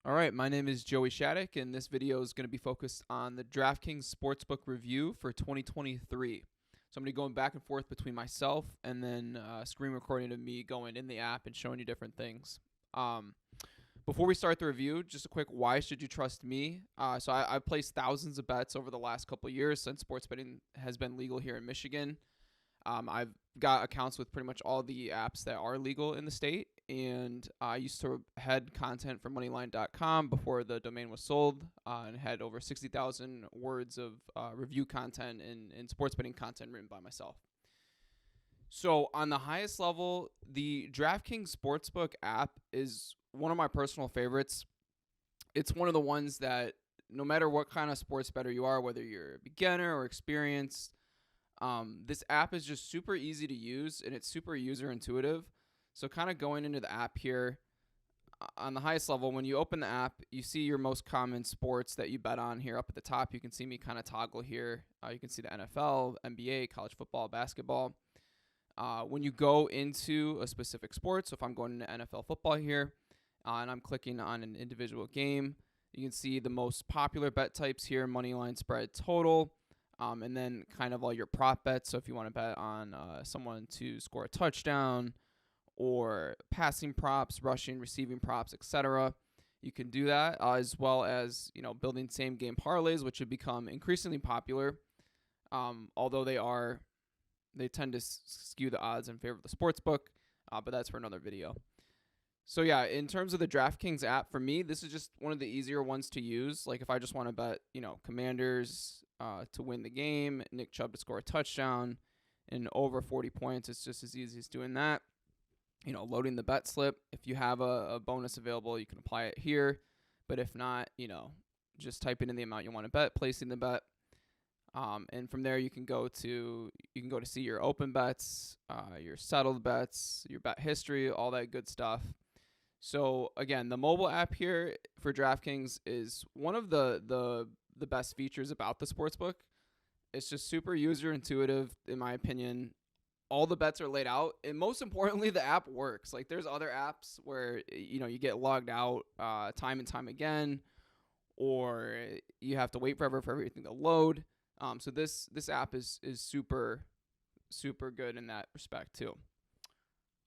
All right, my name is Joey Shattuck, and this video is going to be focused on the DraftKings Sportsbook review for 2023. So I'm going to be going back and forth between myself and then screen recording of me going in the app and showing you different things. Before we start the review, just a quick why should you trust me? I've placed thousands of bets over the last couple of years since sports betting has been legal here in Michigan. I've got accounts with pretty much all the apps that are legal in the state, and I used to head content for moneyline.com before the domain was sold, and had over 60,000 words of review content and sports betting content written by myself. So on the highest level, the DraftKings Sportsbook app is one of my personal favorites. It's one of the ones that no matter what kind of sports bettor you are, whether you're a beginner or experienced, this app is just super easy to use, and it's super user intuitive. So kind of going into the app here, on the highest level, when you open the app, you see your most common sports that you bet on here up at the top. You can see me kind of toggle here. You can see the NFL, NBA, college football, basketball. When you go into a specific sport, so if I'm going into NFL football here, and I'm clicking on an individual game, you can see the most popular bet types here, money line, spread, total. And then kind of all your prop bets. So if you want to bet on someone to score a touchdown or passing props, rushing, receiving props, etc., you can do that, as well as building same game parlays, which have become increasingly popular. Although they tend to skew the odds in favor of the sports book, but that's for another video. So yeah, in terms of the DraftKings app, for me, this is just one of the easier ones to use. Like if I just want to bet, Commanders to win the game, Nick Chubb to score a touchdown, and over 40 points, it's just as easy as doing that. Loading the bet slip. If you have a bonus available, you can apply it here. But if not, just typing in the amount you want to bet, placing the bet. And from there, you can go to see your open bets, your settled bets, your bet history, all that good stuff. So again, the mobile app here for DraftKings is one of the best features about the sportsbook. It's just super user intuitive, in my opinion. All the bets are laid out, and most importantly, the app works. Like there's other apps where you get logged out time and time again, or you have to wait forever for everything to load. So this app is super good in that respect too.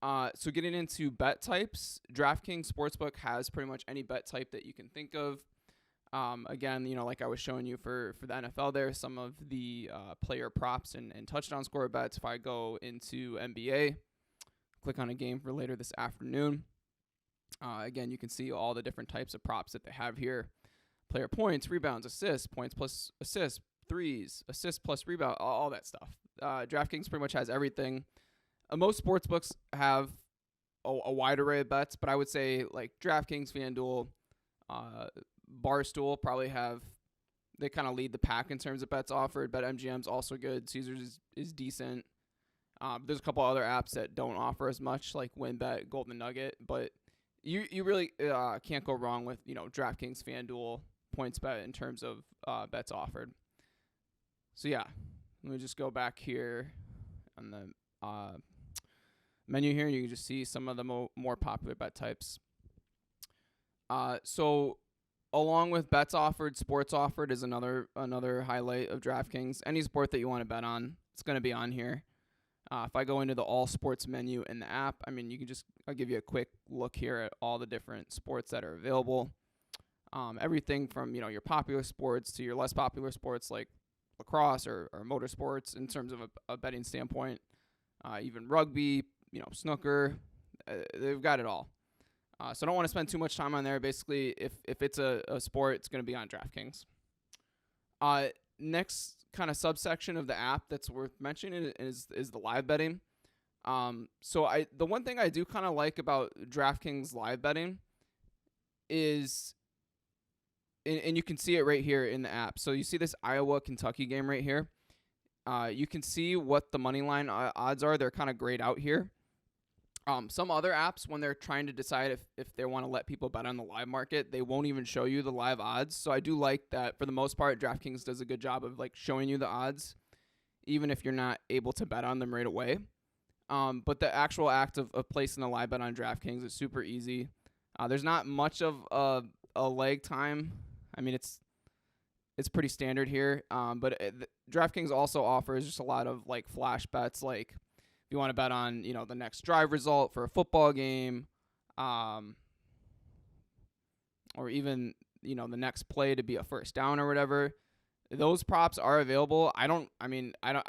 So getting into bet types, DraftKings Sportsbook has pretty much any bet type that you can think of. Again, like I was showing you for the NFL there, some of the player props and touchdown score bets. If I go into NBA, click on a game for later this afternoon, again, you can see all the different types of props that they have here. Player points, rebounds, assists, points plus assists, threes, assists plus rebound, all that stuff. DraftKings pretty much has everything. Most sportsbooks have a wide array of bets, but I would say like DraftKings, FanDuel, Barstool probably they kind of lead the pack in terms of bets offered. BetMGM's also good. Caesars is decent. There's a couple other apps that don't offer as much, like WinBet, Golden Nugget, but you really can't go wrong with DraftKings, FanDuel, PointsBet in terms of bets offered. So yeah, let me just go back here on the menu here. You can just see some of the more popular bet types. So along with bets offered, sports offered is another highlight of DraftKings. Any sport that you want to bet on, it's going to be on here. If I go into the all sports menu in the app, I'll give you a quick look here at all the different sports that are available. Everything from your popular sports to your less popular sports like lacrosse or motorsports in terms of a betting standpoint. Even rugby, snooker, they've got it all. So I don't want to spend too much time on there. Basically, if it's a sport, it's going to be on DraftKings. Next kind of subsection of the app that's worth mentioning is the live betting. The one thing I do kind of like about DraftKings live betting is, and you can see it right here in the app. So you see this Iowa-Kentucky game right here. You can see what the money line odds are. They're kind of grayed out here. Some other apps, when they're trying to decide if they want to let people bet on the live market, they won't even show you the live odds. So I do like that for the most part, DraftKings does a good job of like showing you the odds, even if you're not able to bet on them right away. But the actual act of placing a live bet on DraftKings is super easy. There's not much of a a lag time. I mean, it's pretty standard here. But DraftKings also offers just a lot of like flash bets. Like if you want to bet on, the next drive result for a football game, or even, the next play to be a first down or whatever, those props are available. I'm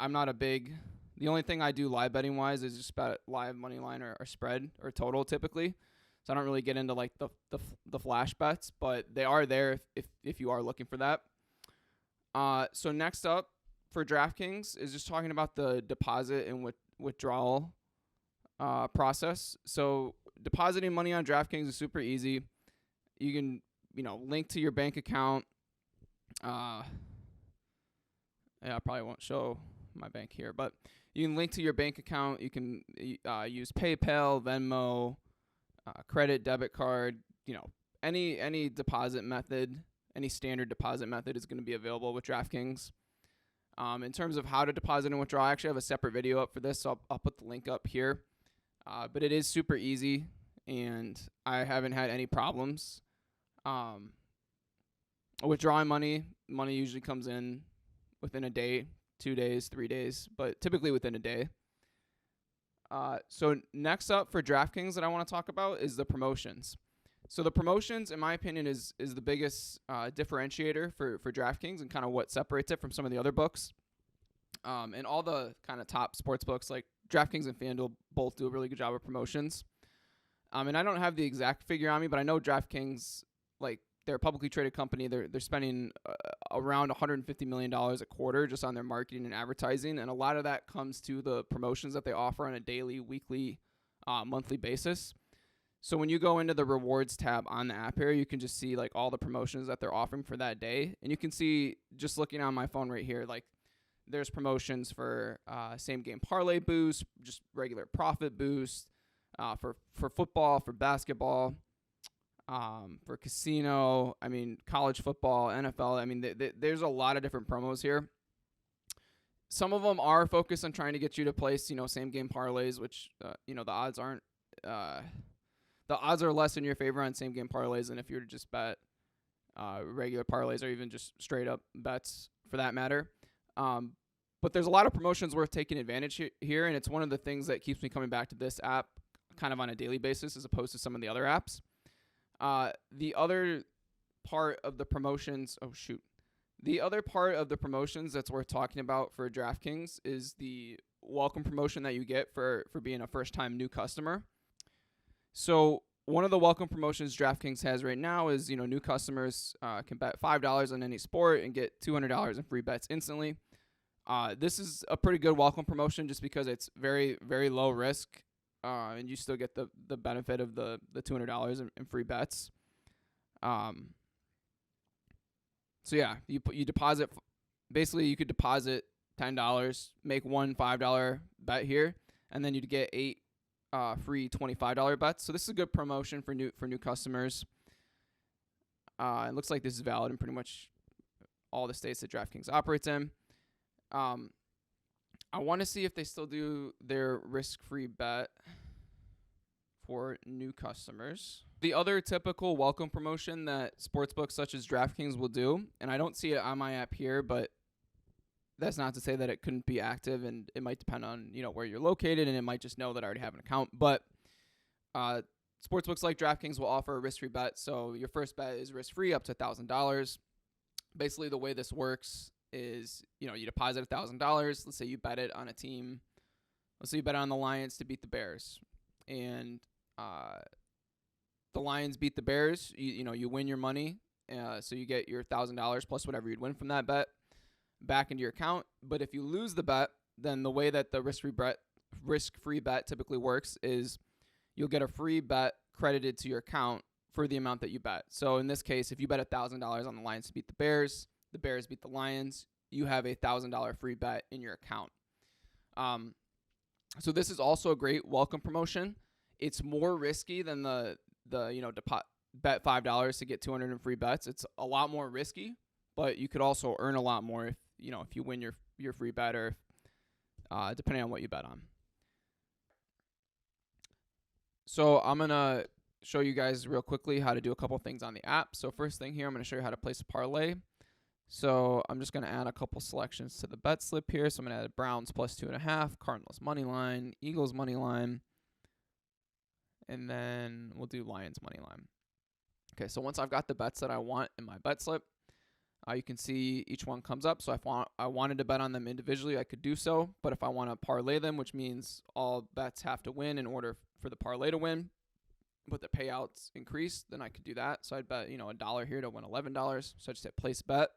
not a big, the only thing I do live betting wise is just bet live money line or spread or total typically. So I don't really get into like the flash bets, but they are there if you are looking for that. So next up for DraftKings is just talking about the deposit and withdrawal process. So depositing money on DraftKings is super easy. You can, link to your bank account. I probably won't show my bank here, but you can link to your bank account. You can use PayPal, Venmo, credit, debit card. Any deposit method, any standard deposit method is going to be available with DraftKings. In terms of how to deposit and withdraw, I actually have a separate video up for this, so I'll put the link up here. But it is super easy, and I haven't had any problems. Withdrawing money usually comes in within a day, 2 days, 3 days, but typically within a day. So next up for DraftKings that I want to talk about is the promotions. So the promotions, in my opinion, is the biggest differentiator for DraftKings and kind of what separates it from some of the other books. And all the kind of top sports books like DraftKings and FanDuel both do a really good job of promotions. And I don't have the exact figure on me, but I know DraftKings, like, they're a publicly traded company. They're spending around $150 million a quarter just on their marketing and advertising, and a lot of that comes to the promotions that they offer on a daily, weekly, monthly basis. So when you go into the rewards tab on the app here, you can just see like all the promotions that they're offering for that day, and you can see just looking on my phone right here, like there's promotions for same game parlay boost, just regular profit boost, for football, for basketball. For casino, college football, NFL. There's a lot of different promos here. Some of them are focused on trying to get you to place, same game parlays, which, the odds aren't, the odds are less in your favor on same game parlays than if you were to just bet, regular parlays or even just straight up bets for that matter. But there's a lot of promotions worth taking advantage here. And it's one of the things that keeps me coming back to this app kind of on a daily basis as opposed to some of the other apps. The other part of the promotions, the other part of the promotions that's worth talking about for DraftKings is the welcome promotion that you get for being a first-time new customer. So one of the welcome promotions DraftKings has right now is, new customers can bet $5 on any sport and get $200 in free bets instantly. This is a pretty good welcome promotion just because it's very, very low risk. And you still get the benefit of the $200 in free bets. So yeah, you deposit. Basically, you could deposit $10, make one $5 bet here, and then you'd get 8 free $25 bets. So this is a good promotion for new customers. It looks like this is valid in pretty much all the states that DraftKings operates in. I want to see if they still do their risk-free bet for new customers. The other typical welcome promotion that sportsbooks such as DraftKings will do, and I don't see it on my app here, but that's not to say that it couldn't be active, and it might depend on where you're located, and it might just know that I already have an account. But sportsbooks like DraftKings will offer a risk-free bet, so your first bet is risk-free up to $1,000. Basically, the way this works is, you deposit $1,000. Let's say you bet it on a team. Let's say you bet on the Lions to beat the Bears, and the Lions beat the Bears. You win your money, so you get your $1,000 plus whatever you'd win from that bet back into your account. But if you lose the bet, then the way that the risk-free bet typically works is you'll get a free bet credited to your account for the amount that you bet. So in this case, if you bet $1,000 on the Lions to beat the Bears beat the Lions, you have a $1,000 free bet in your account. So this is also a great welcome promotion. It's more risky than the bet $5 to get $200 in free bets. It's a lot more risky, but you could also earn a lot more if you win your free bet or depending on what you bet on. So I'm gonna show you guys real quickly how to do a couple things on the app. So first thing here, I'm going to show you how to place a parlay. So I'm just going to add a couple selections to the bet slip here. So I'm going to add Browns plus 2.5, Cardinals money line, Eagles money line, and then we'll do Lions money line. Okay, so once I've got the bets that I want in my bet slip, you can see each one comes up. So if I wanted to bet on them individually, I could do so. But if I want to parlay them, which means all bets have to win in order for the parlay to win, but the payouts increase, then I could do that. So I'd bet, $1 here to win $11. So I just hit place bet.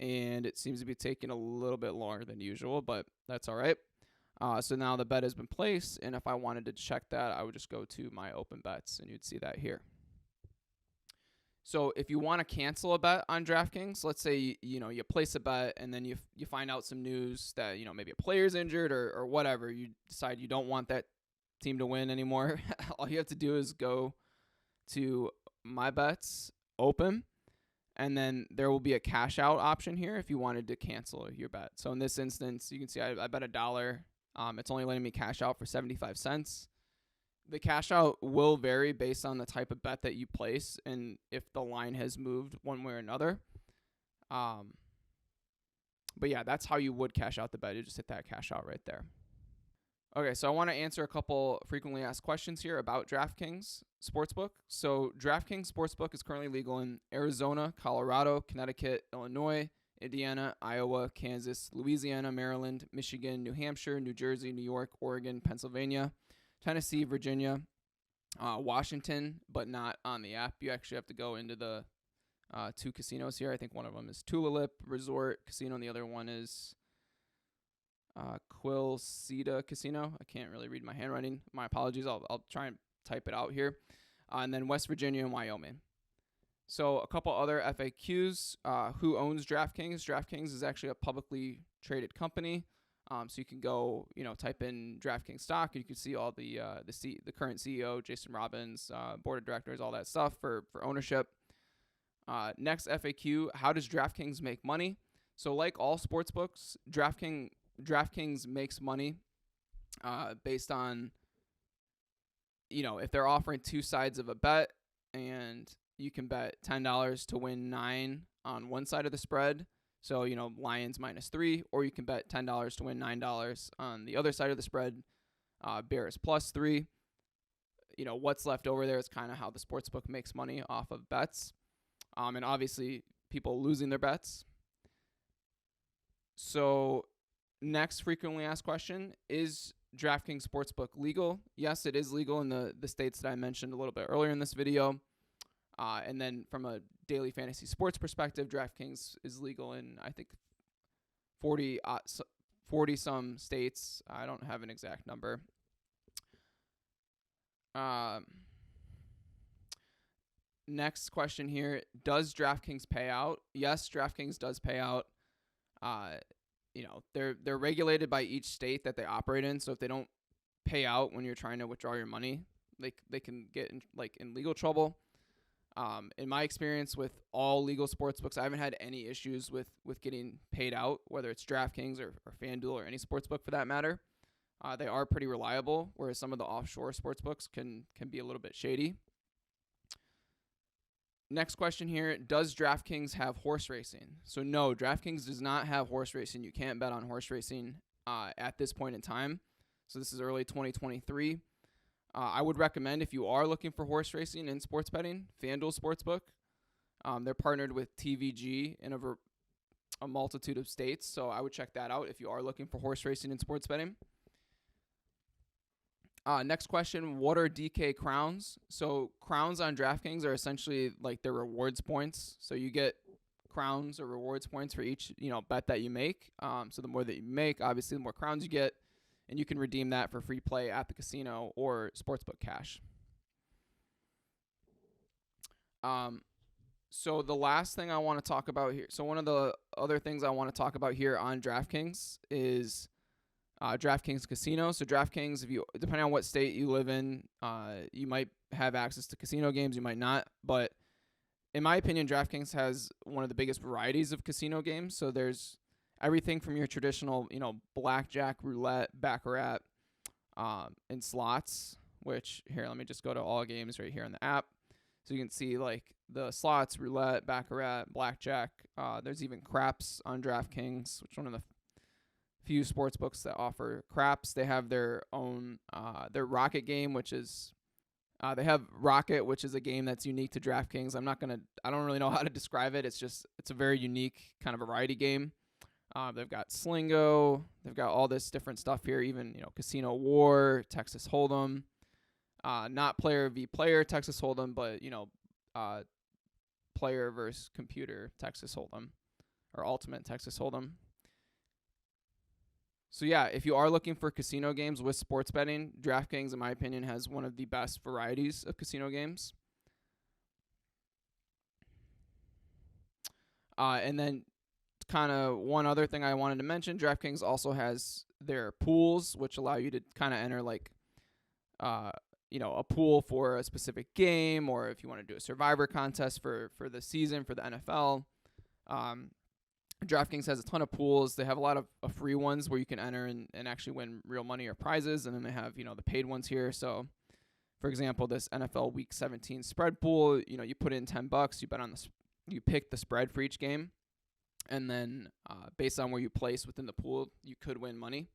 And it seems to be taking a little bit longer than usual, but that's all right. So now the bet has been placed, and if I wanted to check that, I would just go to my open bets, and you'd see that here. So if you want to cancel a bet on DraftKings, let's say you place a bet, and then you find out some news that maybe a player's injured or whatever, you decide you don't want that team to win anymore. All you have to do is go to my bets, open. And then there will be a cash out option here if you wanted to cancel your bet. So in this instance, you can see I bet $1. It's only letting me cash out for 75 cents. The cash out will vary based on the type of bet that you place and if the line has moved one way or another. But yeah, that's how you would cash out the bet. You just hit that cash out right there. Okay, so I want to answer a couple frequently asked questions here about DraftKings Sportsbook. So DraftKings Sportsbook is currently legal in Arizona, Colorado, Connecticut, Illinois, Indiana, Iowa, Kansas, Louisiana, Maryland, Michigan, New Hampshire, New Jersey, New York, Oregon, Pennsylvania, Tennessee, Virginia, Washington, but not on the app. You actually have to go into the two casinos here. I think one of them is Tulalip Resort Casino, and the other one is Quilceda Casino. I can't really read my handwriting. My apologies. I'll try and type it out here. And then West Virginia and Wyoming. So a couple other FAQs. Who owns DraftKings? DraftKings is actually a publicly traded company. So you can go, type in DraftKings stock, and you can see all the current CEO, Jason Robbins, board of directors, all that stuff for ownership. Next FAQ: how does DraftKings make money? So like all sports books, DraftKings makes money based on, if they're offering two sides of a bet and you can bet $10 to win 9 on one side of the spread. So, Lions -3, or you can bet $10 to win $9 on the other side of the spread, Bears +3. What's left over there is kind of how the sportsbook makes money off of bets. And obviously people losing their bets. So next frequently asked question, is DraftKings Sportsbook legal? Yes, it is legal in the states that I mentioned a little bit earlier in this video. And then from a daily fantasy sports perspective, DraftKings is legal in, I think, 40 some states. I don't have an exact number. Next question here, does DraftKings pay out? Yes, DraftKings does pay out. They're regulated by each state that they operate in. So if they don't pay out when you're trying to withdraw your money, they can get in legal trouble. In my experience with all legal sportsbooks, I haven't had any issues with getting paid out, whether it's DraftKings or FanDuel or any sportsbook for that matter. They are pretty reliable, whereas some of the offshore sportsbooks can be a little bit shady. Next question here, does DraftKings have horse racing? So no, DraftKings does not have horse racing. You can't bet on horse racing at this point in time. So this is early 2023. I would recommend, if you are looking for horse racing in sports betting, FanDuel Sportsbook. They're partnered with TVG in a multitude of states, so I would check that out if you are looking for horse racing in sports betting. Next question, what are DK crowns? So crowns on DraftKings are essentially like their rewards points. So you get crowns or rewards points for each bet that you make. So the more that you make, obviously the more crowns you get, and you can redeem that for free play at the casino or sportsbook cash. So the last thing I want to talk about here, so one of the other things I want to talk about here on DraftKings is DraftKings Casino. So DraftKings, depending on what state you live in, you might have access to casino games, you might not. But in my opinion, DraftKings has one of the biggest varieties of casino games. So there's everything from your traditional, blackjack, roulette, baccarat, and slots, which here, let me just go to all games right here in the app. So you can see like the slots, roulette, baccarat, blackjack. There's even craps on DraftKings, which is one of the few sports books that offer craps. They have their own, their Rocket game, which is, they have Rocket, which is a game that's unique to DraftKings. I don't really know how to describe it. It's a very unique kind of variety game. They've got Slingo. They've got all this different stuff here, even, Casino War, Texas Hold'em. Not player v player Texas Hold'em, but, player versus computer Texas Hold'em, or Ultimate Texas Hold'em. So yeah, if you are looking for casino games with sports betting, DraftKings, in my opinion, has one of the best varieties of casino games. And then kind of one other thing I wanted to mention, DraftKings also has their pools, which allow you to kind of enter like, a pool for a specific game, or if you want to do a survivor contest for the season, for the NFL. DraftKings has a ton of pools. They have a lot of free ones where you can enter and actually win real money or prizes. And then they have, the paid ones here. So, for example, this NFL Week 17 spread pool, you put in $10, you bet on you pick the spread for each game. And then based on where you place within the pool, you could win money.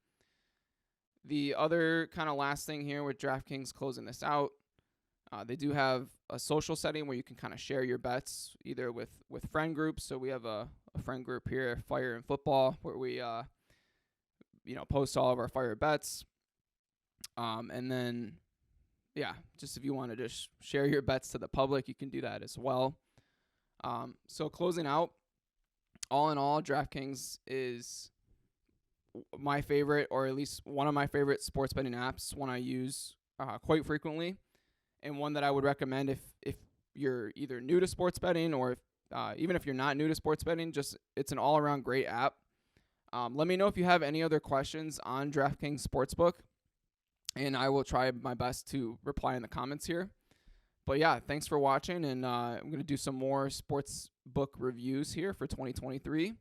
The other kind of last thing here with DraftKings closing this out, they do have a social setting where you can kind of share your bets either with friend groups. So we have a friend group here, Fire and Football, where we post all of our fire bets. And then just if you want to just share your bets to the public, you can do that as well. So closing out, all in all, DraftKings is my favorite, or at least one of my favorite sports betting apps, one I use quite frequently, and one that I would recommend if you're either new to sports betting, or even if you're not new to sports betting. It's an all-around great app. Let me know if you have any other questions on DraftKings Sportsbook, and I will try my best to reply in the comments here. But yeah, thanks for watching, and I'm going to do some more sports book reviews here for 2023.